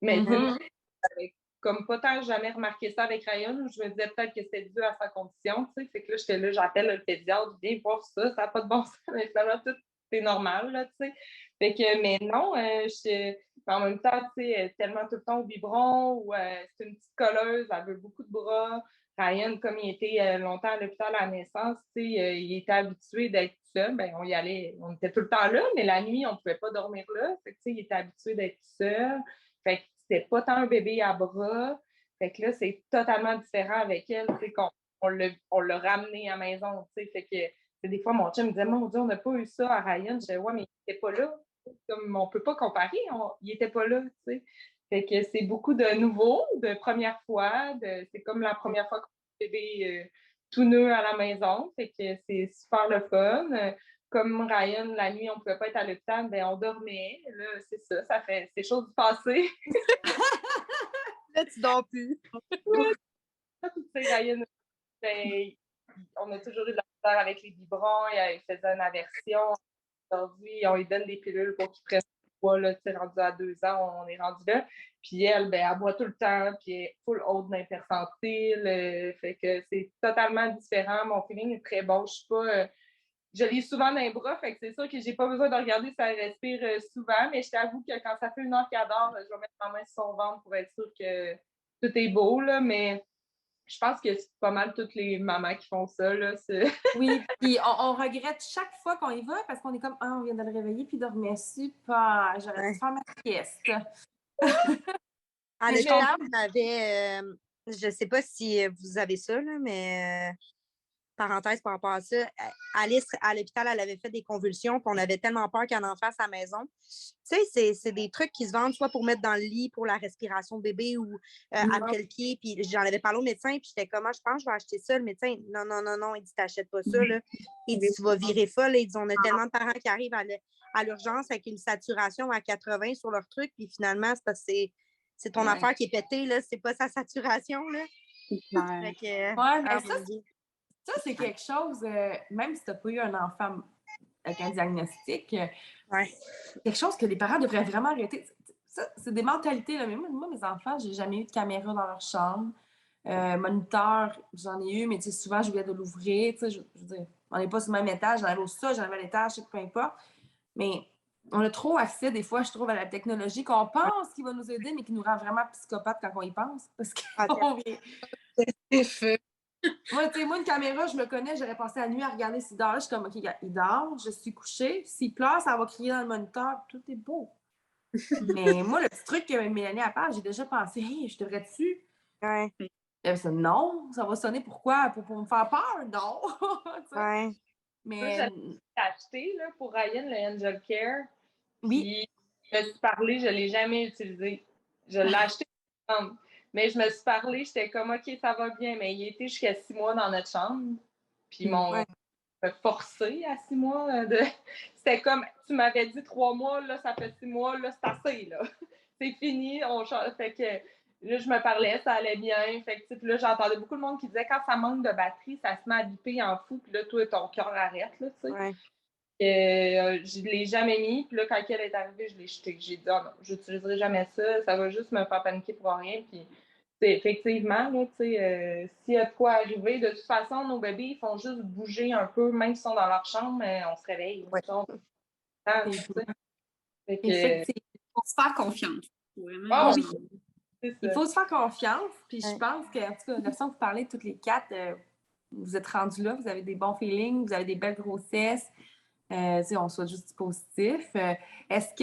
Mais j'avais comme pas tant jamais remarqué ça avec Ryan, où je me disais peut-être que c'était dû à sa condition, tu sais. Fait que là, j'étais là, j'appelle le pédiatre, viens voir ça n'a pas de bon sens. Mais finalement, tout c'est normal, là, tu sais. Fait que, mais non, en même temps, tu sais, elle est tellement tout le temps au biberon, ou c'est une petite colleuse, elle veut beaucoup de bras. Ryan, comme il était longtemps à l'hôpital à la naissance, il était habitué d'être seul. Ben, on y allait, on était tout le temps là, mais la nuit, on ne pouvait pas dormir là. Fait que, il était habitué d'être seul. Fait que c'était pas tant un bébé à bras. Fait que là, c'est totalement différent avec elle. On l'a ramené à la maison. Fait que des fois, mon chum me disait, mon Dieu, on n'a pas eu ça à Ryan. Je disais, ouais, mais il n'était pas là. Comme, on ne peut pas comparer, il n'était pas là. T'sais. Fait que c'est beaucoup de nouveau, de première fois. C'est comme la première fois qu'on a un bébé tout neuf à la maison. Fait que c'est super le fun. Comme Ryan, la nuit, on ne pouvait pas être à l'hôpital, ben on dormait. Là, c'est ça fait c'est chose du passé. Là, tu dors plus. Ryan, ben, on a toujours eu de la misère avec les biberons. Il faisait une aversion. Aujourd'hui, on lui donne des pilules pour qu'il prenne poids, là, rendu à 2 ans, on est rendu là. Puis elle, ben, elle boit tout le temps, puis elle est full haute d'impercentile. Fait que c'est totalement différent. Mon feeling est très bon. Je suis pas. Je l'ai souvent dans les bras, fait que c'est sûr que j'ai pas besoin de regarder si elle respire souvent, mais je t'avoue que quand ça fait 1 heure qu'elle dort, je vais mettre ma main sur son ventre pour être sûre que tout est beau, là, mais je pense que c'est pas mal toutes les mamans qui font ça, là. Oui, puis on regrette chaque fois qu'on y va parce qu'on est comme, on vient de le réveiller, puis il dormait super, j'aurais dû faire ma sieste. À l'hôpital, on avait, je sais pas si vous avez ça, là, mais parenthèse par rapport à ça, Alice, à l'hôpital, elle avait fait des convulsions, puis on avait tellement peur qu'elle en fasse à la maison. Tu sais, c'est des trucs qui se vendent soit pour mettre dans le lit pour la respiration bébé ou après le pied. Puis j'en avais parlé au médecin, puis j'étais comme, je pense que je vais acheter ça. Le médecin, non, non, non, non, il dit, t'achètes pas ça, là. Il dit, tu vas virer folle. Il dit, on a tellement de parents qui arrivent à l'urgence avec une saturation à 80 sur leur truc, puis finalement, c'est parce que c'est ton affaire qui est pétée, là. C'est pas sa saturation, là. Ouais. Mais ça, c'est quelque chose, même si tu n'as pas eu un enfant avec un diagnostic, quelque chose que les parents devraient vraiment arrêter. Ça, c'est des mentalités. Là. Mais moi, mes enfants, j'ai jamais eu de caméra dans leur chambre. Moniteur, j'en ai eu, mais souvent, j'oubliais de l'ouvrir. Je veux dire, on n'est pas sur le même étage, j'en avais au sol, j'en avais à l'étage, peu importe. Mais on a trop accès, des fois, je trouve, à la technologie qu'on pense qu'il va nous aider, mais qui nous rend vraiment psychopathes quand on y pense. Parce qu'on vient... C'est fait. Moi, une caméra, je me connais, j'aurais passé la nuit à regarder s'il dort. Je suis comme, OK, il dort, je suis couchée. S'il pleure, ça va crier dans le moniteur. Tout est beau. Mais moi, le petit truc que Mélanie a fait, j'ai déjà pensé, hey, je devrais-tu? Ouais. Non, ça va sonner pourquoi? Pour me faire peur? Non. Ouais. Mais. Moi, j'ai acheté là, pour Ryan le Angel Care. Oui. Puis, je me suis parlé, je ne l'ai jamais utilisé. Je l'ai acheté ensemble. Mais je me suis parlé, j'étais comme, OK, ça va bien. Mais il était jusqu'à 6 mois dans notre chambre. Puis, mon forcé à 6 mois. C'était comme, tu m'avais dit 3 mois, là, ça fait 6 mois, là, c'est assez, là. C'est fini, on change. Fait que là, je me parlais, ça allait bien. Fait que, puis là, j'entendais beaucoup de monde qui disait quand ça manque de batterie, ça se met à biper en fou, puis là, toi, ton cœur arrête, là, tu sais. Ouais. Je ne l'ai jamais mis, puis là, quand elle est arrivée, je l'ai jeté. J'ai dit, non, je n'utiliserai jamais ça va juste me faire paniquer pour rien, puis effectivement, là, s'il y a de quoi arriver, de toute façon, nos bébés, ils font juste bouger un peu, même s'ils sont dans leur chambre, mais on se réveille. Il faut se faire confiance. Faut vraiment... Ah oui, c'est Il ça. faut se faire confiance. Puis je Ouais. pense que, en tout cas, de la façon que vous parlez toutes les quatre, vous êtes rendus là, vous avez des bons feelings, vous avez des belles grossesses. On soit juste positif. Est-ce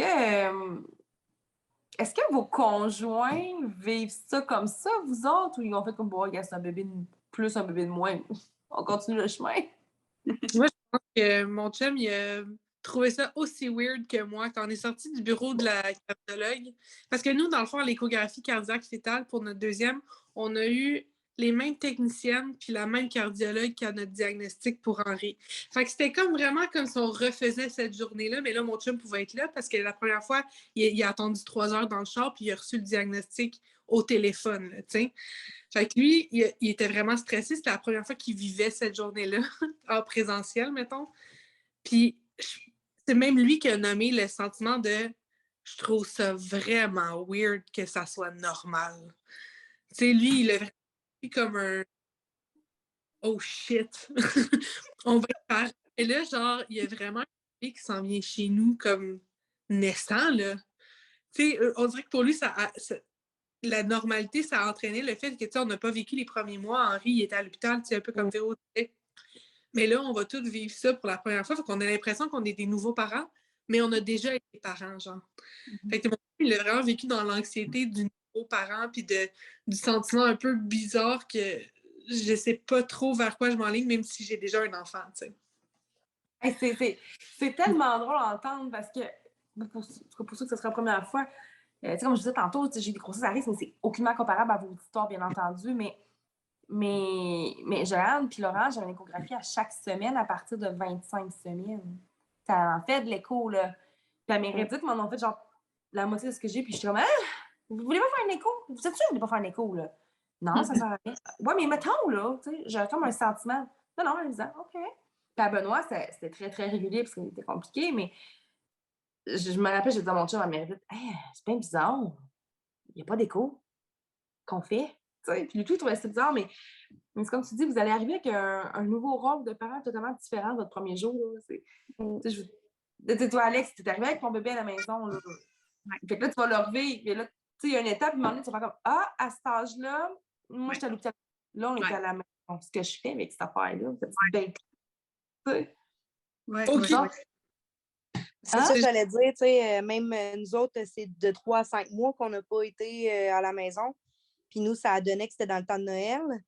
que vos conjoints vivent ça comme ça, vous autres, ou ils ont fait comme, bon, regarde, c'est un bébé de plus, un bébé de moins. On continue le chemin? Moi, je pense que mon chum, il a trouvé ça aussi weird que moi quand on est sorti du bureau de la cardiologue. Parce que nous, dans le fond, à l'échographie cardiaque fétale, pour notre deuxième, on a eu les mêmes techniciennes puis la même cardiologue qui a notre diagnostic pour Henri. Fait que c'était comme vraiment comme si on refaisait cette journée-là, mais là, mon chum pouvait être là parce que la première fois, il a attendu 3 heures dans le char puis il a reçu le diagnostic au téléphone, tu sais. Fait que lui, il était vraiment stressé. C'était la première fois qu'il vivait cette journée-là, en présentiel, mettons. Puis c'est même lui qui a nommé le sentiment de « je trouve ça vraiment weird que ça soit normal ». Tu sais, lui, il a vraiment pris comme un « oh shit, on va le faire ». Et là, genre, il y a vraiment un bébé qui s'en vient chez nous comme naissant, là. Tu sais, on dirait que pour lui, la normalité, ça a entraîné le fait que, tu sais, on n'a pas vécu les premiers mois. Henri, il était à l'hôpital, tu sais, un peu comme Véro disait. Mais là, on va tous vivre ça pour la première fois. Fait qu'on a l'impression qu'on est des nouveaux parents, mais on a déjà été parents, genre. Fait que mon père, il a vraiment vécu dans l'anxiété du nouveau parent, puis du sentiment un peu bizarre que je sais pas trop vers quoi je m'enligne, même si j'ai déjà un enfant, tu sais. Hey, c'est tellement drôle à entendre parce que, pour ceux que ce sera la première fois, comme je disais tantôt, j'ai des grossesses à risque, mais c'est aucunement comparable à vos histoires, bien entendu. Mais Joanne puis Laurent, j'ai une échographie à chaque semaine à partir de 25 semaines. Ça en fait de l'écho, là. Puis à mes Reddit, m'en ont fait genre la moitié de ce que j'ai, puis je suis comme, ah, vous voulez pas faire un écho? Vous êtes sûr que vous voulez pas faire un écho, là? Non, ça sert à rien. Ouais, mais mettons, là, tu sais, j'ai comme un sentiment. Non, en disant, OK. Puis à Benoît, c'était très, très régulier parce que c'était compliqué, mais je me rappelle, j'ai dit à mon chum à mes Reddit, hey, c'est bien bizarre. Il n'y a pas d'écho. Qu'on fait? T'sais. Puis lui, il trouvait ça bizarre, mais c'est comme tu dis, vous allez arriver avec un nouveau rôle de parent totalement différent de votre premier jour. Toi, Alex, tu es arrivé avec ton bébé à la maison. Là. Fait que là, tu vas le revivre. Et là, il y a une étape, à un moment donné, tu vas faire comme ah, à cet âge-là, moi, j'étais à l'hôpital. Là, on était à la maison. Ce que je fais avec cette affaire-là, cette petite bête. C'est ça que j'allais dire, tu sais, même nous autres, c'est de 3 à 5 mois qu'on n'a pas été à la maison. Puis nous, ça a donné que c'était dans le temps de Noël. Tu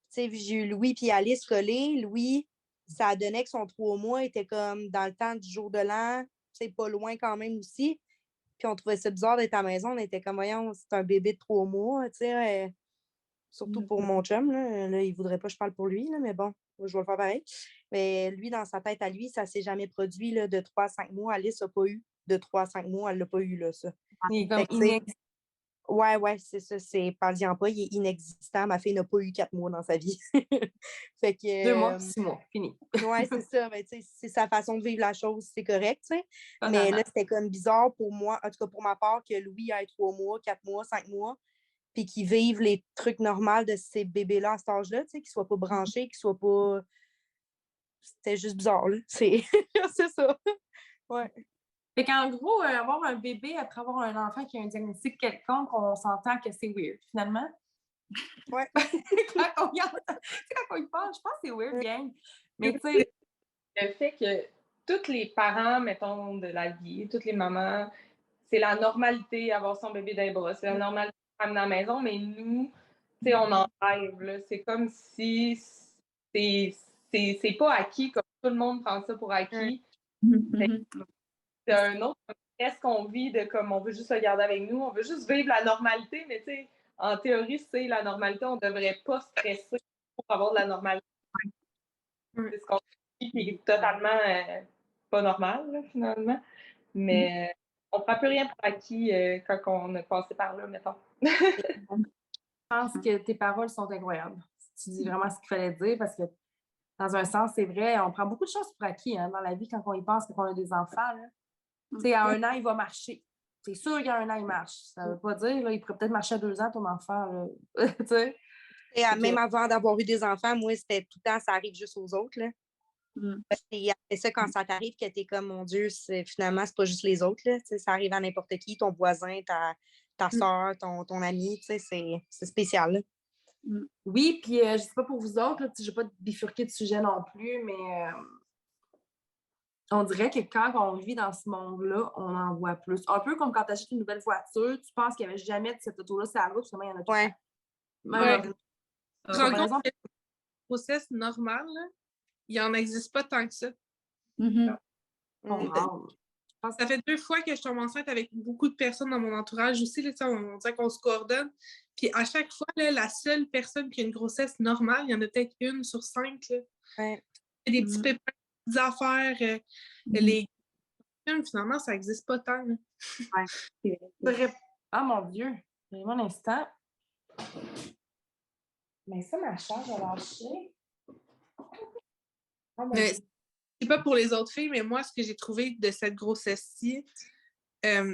sais, j'ai eu Louis puis Alice collés. Louis, ça a donné que son 3 mois était comme dans le temps du jour de l'an, tu sais, pas loin quand même aussi. Puis on trouvait ça bizarre d'être à la maison. On était comme, voyons, c'est un bébé de 3 mois, tu sais. Surtout pour mon chum, là. Là, il voudrait pas que je parle pour lui, là, mais bon, je vais le faire pareil. Mais lui, dans sa tête à lui, ça s'est jamais produit là, de 3 à 5 mois. Alice n'a pas eu de 3 à 5 mois. Elle l'a pas eu, là, ça. Il est comme Ouais, c'est ça. C'est parle-en pas. Il est inexistant. Ma fille n'a pas eu 4 mois dans sa vie. Fait que, 2 mois, 6 mois, fini. ouais, c'est ça. Mais tu sais, c'est sa façon de vivre la chose, c'est correct, tu sais. Mais là, c'était comme bizarre pour moi, en tout cas pour ma part, que Louis ait 3 mois, 4 mois, 5 mois, puis qu'ils vivent les trucs normaux de ces bébés-là à cet âge-là, tu sais, qu'ils soient pas branchés, qu'ils soient pas... C'était juste bizarre, là. C'est ça. Ouais. Fait qu'en gros, avoir un bébé après avoir un enfant qui a un diagnostic quelconque, on s'entend que c'est weird, finalement. Ouais. quand on y pense, je pense que c'est weird, bien. Mais tu sais... Le fait que tous les parents, mettons, de la vie, toutes les mamans, c'est la normalité avoir son bébé dans les bras. C'est la normalité d'amener à la maison, mais nous, tu sais, on en rêve, là. C'est comme si c'est pas acquis, comme tout le monde prend ça pour acquis. C'est un autre stress qu'on vit de comme on veut juste le garder avec nous, on veut juste vivre la normalité, mais tu sais, en théorie, c'est la normalité, on devrait pas stresser pour avoir de la normalité. C'est ce qu'on vit qui est totalement pas normal, là, finalement. Mais on ne prend plus rien pour acquis quand on a passé par là, mettons. Je pense que tes paroles sont incroyables. Tu dis vraiment ce qu'il fallait dire parce que, dans un sens, c'est vrai, on prend beaucoup de choses pour acquis dans la vie quand on y pense, quand on a des enfants. Tu sais, à 1 an, il va marcher. C'est sûr qu'à 1 an, il marche. Ça ne veut pas dire, là, il pourrait peut-être marcher à 2 ans, ton enfant. Tu sais? Et même avant d'avoir eu des enfants, moi, c'était tout le temps, ça arrive juste aux autres, là. Et après ça, quand ça t'arrive, que t'es comme, mon Dieu, finalement, c'est pas juste les autres, là. Ça arrive à n'importe qui, ton voisin, ta soeur, ton ami, tu sais, c'est spécial, là. Oui, puis je sais pas pour vous autres, là, je vais pas bifurquer de sujet non plus, mais on dirait que quand on vit dans ce monde-là, on en voit plus. Un peu comme quand tu achètes une nouvelle voiture, tu penses qu'il n'y avait jamais de cette auto-là sur la route, finalement, il y en a tout le Ouais. temps. Même Ouais. Ah, Tu te rends par compte exemple, que la grossesse normale, là, il n'en existe pas tant que ça. mhm. wow. Je pense Ça fait 2 fois que je tombe enceinte avec beaucoup de personnes dans mon entourage aussi. Là, on dirait qu'on se coordonne. Puis à chaque fois, là, la seule personne qui a une grossesse normale, il y en a peut-être 1 sur 5. Là. Ouais. Il y a des petits pépins, des petites affaires. Les films, finalement, ça n'existe pas tant. Là. Ouais. que c'est vrai. Ah mon Dieu, vraiment un instant. Mais ça, ma charge a lâché. Oh mon Mais Dieu. c'est pas pour les autres filles, mais moi, ce que j'ai trouvé de cette grossesse-ci,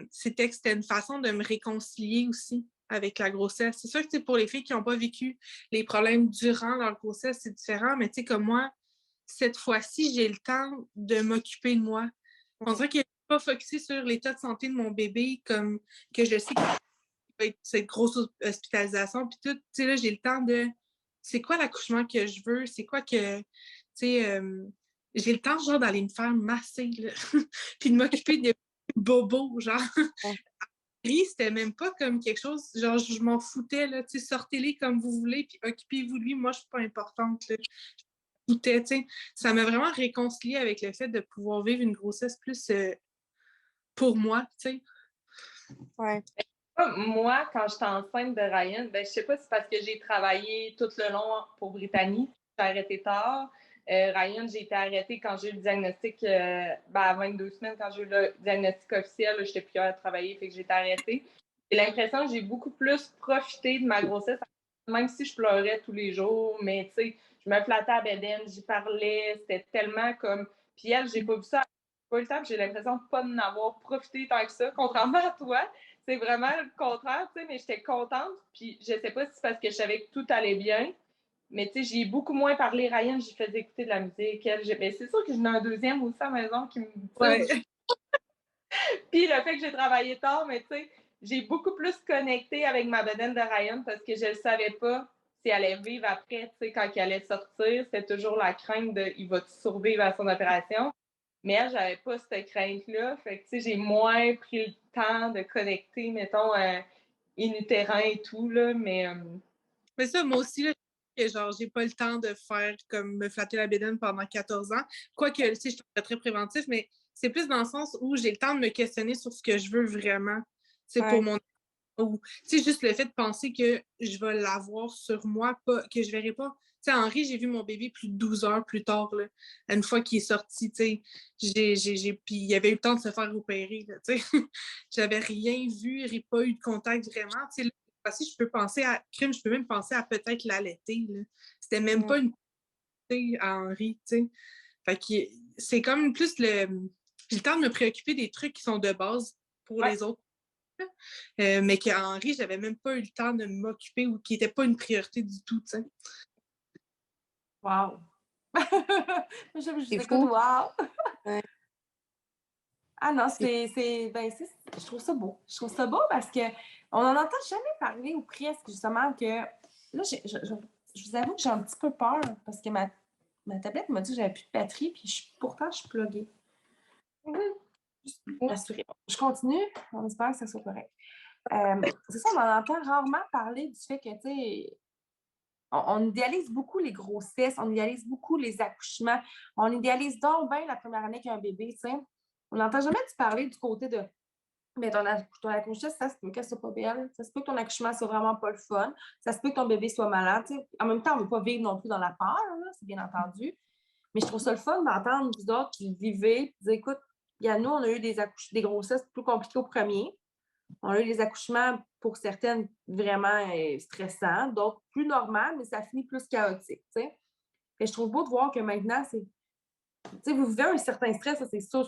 c'était que c'était une façon de me réconcilier aussi avec la grossesse. C'est sûr que pour les filles qui n'ont pas vécu les problèmes durant leur grossesse, c'est différent, mais tu sais, comme moi, cette fois-ci, j'ai le temps de m'occuper de moi. On dirait que je ne suis pas focusée sur l'état de santé de mon bébé, comme que je sais qu'il va être cette grosse hospitalisation, puis tout. Tu sais, là, j'ai le temps de... C'est quoi l'accouchement que je veux? C'est quoi que... Tu sais, j'ai le temps, genre, d'aller me faire masser, là. Puis de m'occuper de bobos, genre. C'était même pas comme quelque chose, genre, je m'en foutais, là, tu sais, sortez-les comme vous voulez, puis occupez-vous de lui, moi, je suis pas importante, là. Je foutais, tu sais. Ça m'a vraiment réconciliée avec le fait de pouvoir vivre une grossesse plus pour moi, tu sais. Ouais. Moi, quand j'étais enceinte de Ryan, ben, je sais pas si c'est parce que j'ai travaillé tout le long pour Brittany, j'ai arrêté tard. Ryan, j'ai été arrêtée quand j'ai eu le diagnostic, à 22 semaines, quand j'ai eu le diagnostic officiel, je n'étais plus capable de travailler, fait que j'ai été arrêtée. J'ai l'impression que j'ai beaucoup plus profité de ma grossesse, même si je pleurais tous les jours, mais tu sais, je me flattais à Bédène, j'y parlais, c'était tellement comme... Puis elle, j'ai pas vu ça, pas eu le temps, j'ai l'impression de pas en avoir profité tant que ça, contrairement à toi. C'est vraiment le contraire, tu sais, mais j'étais contente. Puis je sais pas si c'est parce que je savais que tout allait bien, mais tu sais, j'ai beaucoup moins parlé. Ryan, j'ai fait écouter de la musique. Mais c'est sûr que j'en ai un deuxième aussi à la maison qui me Ouais. Puis le fait que j'ai travaillé tard, mais tu sais, j'ai beaucoup plus connecté avec ma bedaine de Ryan parce que je ne savais pas si elle allait vivre après, tu sais, quand il allait sortir. C'était toujours la crainte de il va survivre à son opération. Mais elle, j'avais pas cette crainte-là. Fait que, tu sais, j'ai moins pris le temps de connecter, mettons, in utérin et tout, là. Mais ça, moi aussi, là, que genre, j'ai pas le temps de faire comme me flatter la bédaine pendant 14 ans. Quoique, tu sais, je suis très préventif, mais c'est plus dans le sens où j'ai le temps de me questionner sur ce que je veux vraiment. C'est pour mon... Ou, tu sais, juste le fait de penser que je vais l'avoir sur moi, pas, que je verrai pas. Tu sais, Henri, j'ai vu mon bébé plus de 12 heures plus tard, là, une fois qu'il est sorti, tu sais. Puis il avait eu le temps de se faire opérer, là, tu sais. J'avais rien vu, j'ai pas eu de contact vraiment. Tu sais, je peux penser à crime, je peux même penser à peut-être l'allaiter, là. C'était même pas une à Henri, tu sais. Fait que c'est comme plus le... J'ai le temps de me préoccuper des trucs qui sont de base pour les autres. Mais qu'Henri, j'avais même pas eu le temps de m'occuper ou qui n'était pas une priorité du tout, tu sais. Wow! C'est fou. Wow! Ouais. Ah non, je trouve ça beau. Je trouve ça beau parce qu'on n'en entend jamais parler ou presque, justement, que là, je vous avoue que j'ai un petit peu peur parce que ma tablette m'a dit que j'avais plus de batterie, puis pourtant, je suis pluguée. Rassurez-moi. Je continue, on espère que ça soit correct. C'est ça, on en entend rarement parler du fait que, tu sais, on idéalise beaucoup les grossesses, on idéalise beaucoup les accouchements, on idéalise donc bien la première année qu'un bébé, tu sais. On n'entend jamais parler du côté de mais ton accouchement, ça se peut qu'elle soit pas belle. Ça se peut que ton accouchement soit vraiment pas le fun. Ça se peut que ton bébé soit malade. T'sais. En même temps, on ne veut pas vivre non plus dans la peur, là, c'est bien entendu. Mais je trouve ça le fun d'entendre vous autres qui vivez et dire écoute, nous, on a eu des grossesses plus compliquées au premier. On a eu des accouchements pour certaines vraiment stressants, d'autres plus normales, mais ça finit plus chaotique. T'sais. Et je trouve beau de voir que maintenant, c'est vous vivez un certain stress, ça, c'est sûr,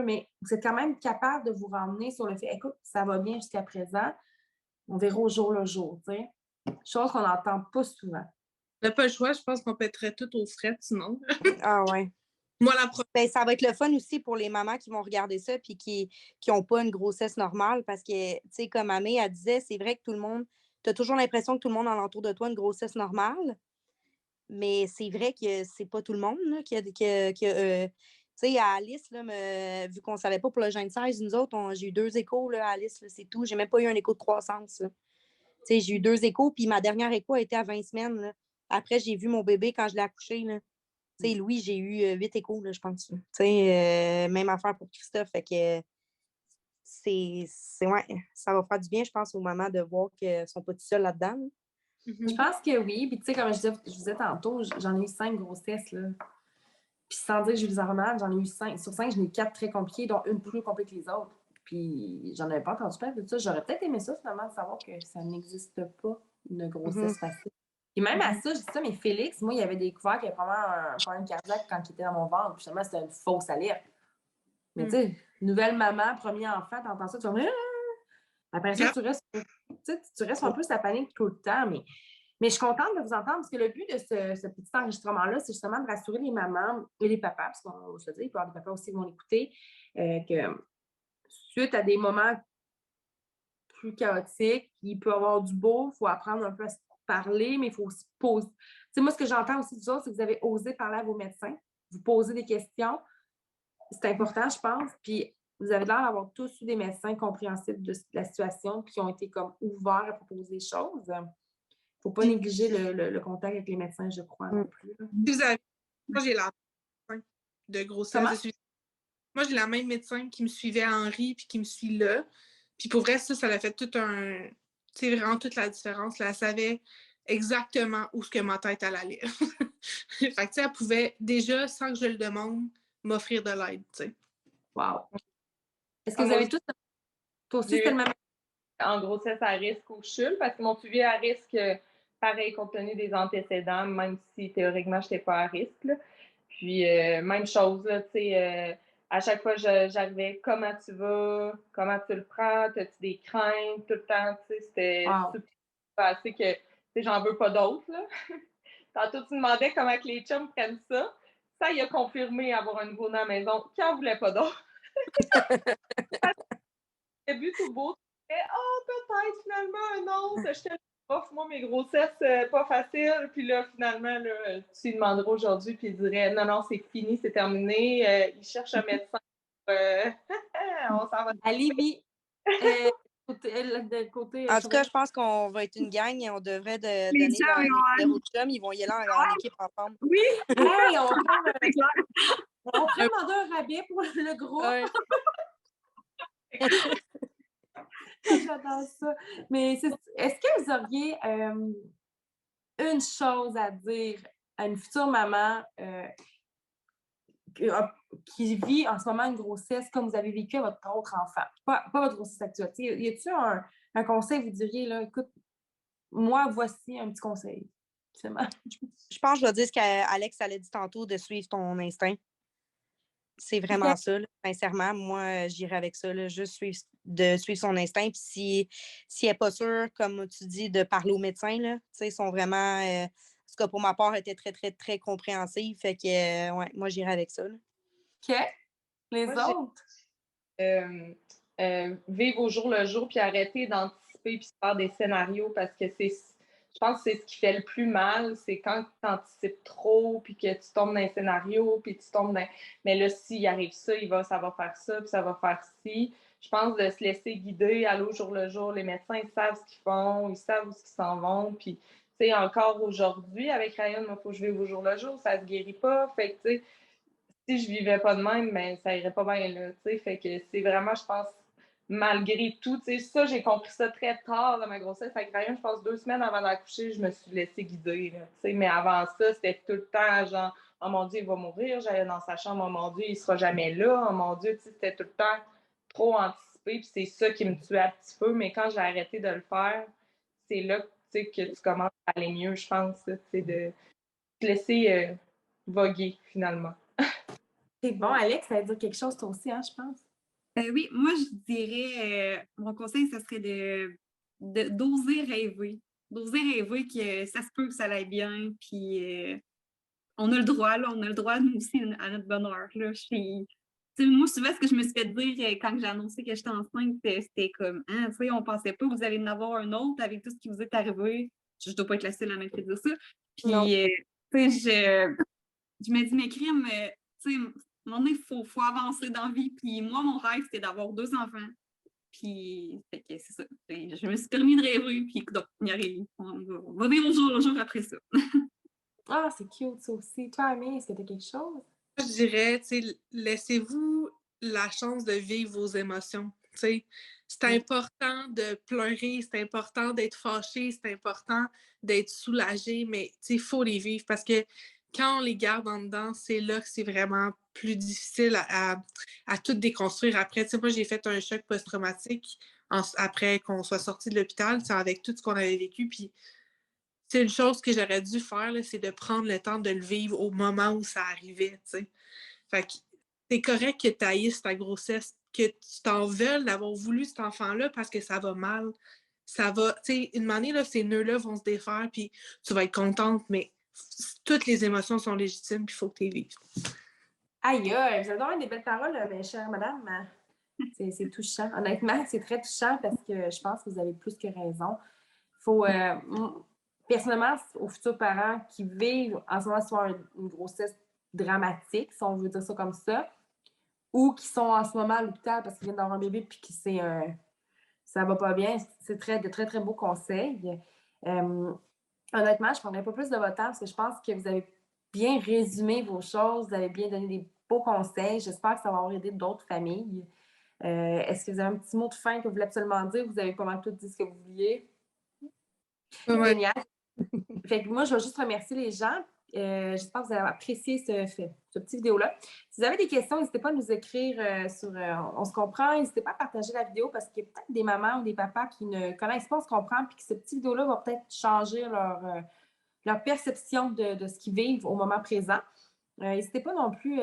mais vous êtes quand même capable de vous ramener sur le fait, écoute, ça va bien jusqu'à présent, on verra au jour le jour, tu sais. Chose qu'on n'entend pas souvent. On n'a pas le choix, je pense qu'on pèterait tout aux frettes sinon. Ah ouais. Moi, la première. Ben, ça va être le fun aussi pour les mamans qui vont regarder ça puis qui n'ont pas une grossesse normale parce que, tu sais, comme Amé, elle disait, c'est vrai que tout le monde, tu as toujours l'impression que tout le monde alentour de toi a une grossesse normale, mais c'est vrai que c'est pas tout le monde là, tu sais, à Alice, là, vu qu'on ne savait pas pour le gène 16, nous autres, j'ai eu 2 échos là, à Alice, là, c'est tout. J'ai même pas eu un écho de croissance. Là. Tu sais, j'ai eu 2 échos, puis ma dernière écho a été à 20 semaines. Là. Après, j'ai vu mon bébé quand je l'ai accouché. Là. Tu sais, Louis, j'ai eu 8 échos, là, je pense. Tu sais, même affaire pour Christophe. Fait que ouais, ça va faire du bien, je pense, aux mamans de voir qu'elles ne sont pas toutes seules là-dedans. Là. Je pense que oui. Puis, tu sais, comme je disais tantôt, j'en ai eu 5 grossesses, là. Puis, sans dire que j'ai eu des hormones, j'en ai eu 5. Sur 5, j'en ai eu 4 très compliquées, dont une plus compliquée que les autres. Puis, j'en avais pas entendu parler de ça. J'aurais peut-être aimé ça, finalement, de savoir que ça n'existe pas, une grossesse facile. Et même à ça, je dis ça, mais Félix, moi, il avait découvert qu'il y avait vraiment un problème cardiaque quand il était dans mon ventre. Puis, finalement, c'était une fausse alerte. Mais, tu sais, nouvelle maman, premier enfant, t'entends ça, tu vas après ça, tu restes un peu sa panique tout le temps, mais je suis contente de vous entendre parce que le but de ce petit enregistrement-là, c'est justement de rassurer les mamans et les papas, parce qu'on se dit, il peut y avoir des papas aussi qui vont l'écouter, que suite à des moments plus chaotiques, il peut y avoir du beau, il faut apprendre un peu à se parler, mais il faut aussi poser. Tu sais, moi, ce que j'entends aussi du autres, c'est que vous avez osé parler à vos médecins, vous poser des questions. C'est important, je pense. Puis vous avez l'air d'avoir tous eu des médecins compréhensibles de la situation, puis qui ont été comme ouverts à proposer des choses. Il ne faut pas négliger le contact avec les médecins, je crois, non plus. Moi, j'ai la même de grossesse. Moi, j'ai la même médecin qui me suivait à Henri puis qui me suit là. Puis pour vrai, ça l'a fait tout un. Tu sais, vraiment toute la différence. Là, elle savait exactement où ce que ma tête allait. Fait que, tu sais, elle pouvait déjà, sans que je le demande, m'offrir de l'aide, tu sais. Wow. Est-ce que vous avez tous... Toi aussi, c'était le même... En grossesse à risque au CHUL, parce qu'ils m'ont suivi à risque, pareil, compte tenu des antécédents, même si théoriquement, je n'étais pas à risque. Là. Puis, même chose, là, tu sais, à chaque fois, j'arrivais, comment tu vas, comment tu le prends, as-tu des craintes, tout le temps, tu sais, c'était super assez que, tu sais, j'en veux pas d'autres, là. Tantôt, tu demandais comment que les chums prennent ça. Ça, il a confirmé avoir un nouveau-né à la maison, qui n'en voulait pas d'autres. Au début, tout beau, peut-être finalement un autre. Je te offre, moi, mes grossesses pas faciles. Puis là, finalement, là, tu lui demanderas aujourd'hui, puis il dirait non, c'est fini, c'est terminé. Il cherche un médecin. On s'en va. À Lévis. En tout cas, je pense qu'on va être une gang et on devrait donner le numéro de chum. Ils vont y aller en équipe ensemble. Oui! Hey, on pourrait demander un rabais pour le groupe. J'adore ça. Mais est-ce que vous auriez une chose à dire à une future maman qui vit en ce moment une grossesse comme vous avez vécu à votre autre enfant? Pas votre grossesse actuelle. Y a-t-il un conseil que vous diriez, là, écoute, moi, voici un petit conseil. Je pense que je vais dire ce qu'Alex a dit tantôt, de suivre ton instinct. C'est vraiment ça, là. Sincèrement. Moi, j'irais avec ça, là, juste suivre son instinct. Puis si elle n'est pas sûre, comme tu dis, de parler aux médecins, là, ils sont vraiment, en tout cas pour ma part, étaient très, très, très compréhensifs. Fait que, ouais, moi, j'irais avec ça. Là. OK. Les autres? Vivre au jour le jour, puis arrêter d'anticiper, puis faire des scénarios, parce que je pense que c'est ce qui fait le plus mal, c'est quand tu anticipes trop, puis que tu tombes dans un scénario, puis tu tombes dans... Mais là, s'il arrive ça, ça va faire ça, puis ça va faire ci. Je pense de se laisser guider, aller au jour le jour. Les médecins, ils savent ce qu'ils font, ils savent où ils s'en vont, puis tu sais, encore aujourd'hui, avec Ryan, il faut que je vive au jour le jour, ça se guérit pas, fait que tu sais, si je vivais pas de même, ben, ça irait pas bien, là, tu sais, fait que c'est vraiment, je pense, malgré tout, tu sais, ça, j'ai compris ça très tard dans ma grossesse, fait que Ryan, je pense 2 semaines avant d'accoucher, je me suis laissée guider, là, tu sais, mais avant ça, c'était tout le temps, genre, oh mon Dieu, il va mourir, j'allais dans sa chambre, oh mon Dieu, il sera jamais là, oh mon Dieu, tu sais, c'était tout le temps trop anticipé, puis c'est ça qui me tuait un petit peu, mais quand j'ai arrêté de le faire, c'est là, tu sais, que tu commences à aller mieux, je pense, tu sais, de te laisser voguer, finalement. C'est bon, Alex, ça veut dire quelque chose toi aussi, hein, je pense. Oui, moi, je dirais, mon conseil, ça serait d'oser rêver. D'oser rêver que ça se peut que ça aille bien, puis on a le droit, là, on a le droit, nous aussi, à notre bonheur. Là. Moi, souvent, ce que je me suis fait dire quand j'ai annoncé que j'étais enceinte, c'était comme, hein, tu sais, on pensait pas que vous allez en avoir un autre avec tout ce qui vous est arrivé. Je dois pas être la seule à m'être fait dire ça. Non. Puis, tu sais, je me dis, mais crime, tu sais, à un moment donné, faut avancer dans la vie. Puis moi, mon rêve, c'était d'avoir 2 enfants. Puis, fait que c'est ça. Je me suis permis de rêver, puis donc, on y arrive. On va vivre au jour après ça. Ah, c'est cute, ça aussi. Toi, Amé, est-ce que tu as quelque chose? Je dirais, tu sais, laissez-vous la chance de vivre vos émotions. Tu sais. C'est important de pleurer, c'est important d'être fâché, c'est important d'être soulagé, mais il faut les vivre parce que quand on les garde en dedans, c'est là que c'est vraiment plus difficile à tout déconstruire après. Tu sais, moi, j'ai fait un choc post-traumatique après qu'on soit sorti de l'hôpital, avec tout ce qu'on avait vécu. Puis c'est une chose que j'aurais dû faire, là, c'est de prendre le temps de le vivre au moment où ça arrivait. T'sais. Fait que c'est correct que tu haïsses ta grossesse, que tu t'en veuilles d'avoir voulu cet enfant-là parce que ça va mal. Ça va, tu sais, une manière, là, ces nœuds-là vont se défaire, puis tu vas être contente, mais toutes les émotions sont légitimes, puis il faut que tu les vives. Aïe, aïe, vous avez vraiment des belles paroles, mes chères madame. C'est touchant. Honnêtement, c'est très touchant parce que je pense que vous avez plus que raison. Faut, personnellement, aux futurs parents qui vivent en ce moment soit une grossesse dramatique, si on veut dire ça comme ça, ou qui sont en ce moment à l'hôpital parce qu'ils viennent d'avoir un bébé puis que ça va pas bien, c'est de très, très beaux conseils. Honnêtement, je ne prendrai pas plus de votre temps parce que je pense que vous avez bien résumé vos choses, vous avez bien donné des beaux conseils. J'espère que ça va avoir aidé d'autres familles. Est-ce que vous avez un petit mot de fin que vous voulez absolument dire? Vous avez pas mal tout dit ce que vous vouliez. Ouais. Génial. Fait que moi, je vais juste remercier les gens. J'espère que vous avez apprécié ce petit vidéo-là. Si vous avez des questions, n'hésitez pas à nous écrire sur On se comprend. N'hésitez pas à partager la vidéo parce qu'il y a peut-être des mamans ou des papas qui ne connaissent pas On se comprend puis que ce petit vidéo-là va peut-être changer leur perception de ce qu'ils vivent au moment présent. N'hésitez pas non plus.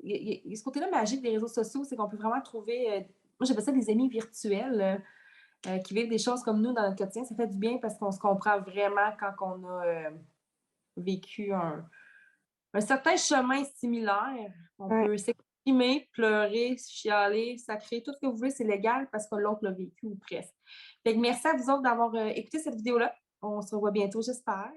Il y a ce côté-là magique des réseaux sociaux, c'est qu'on peut vraiment trouver, moi j'appelle ça des amis virtuels qui vivent des choses comme nous dans notre quotidien. Ça fait du bien parce qu'on se comprend vraiment quand on a vécu un certain chemin similaire. On peut s'exprimer, pleurer, chialer, sacrer, tout ce que vous voulez, c'est légal parce que l'autre l'a vécu ou presque. Fait que merci à vous autres d'avoir écouté cette vidéo-là. On se revoit bientôt, j'espère.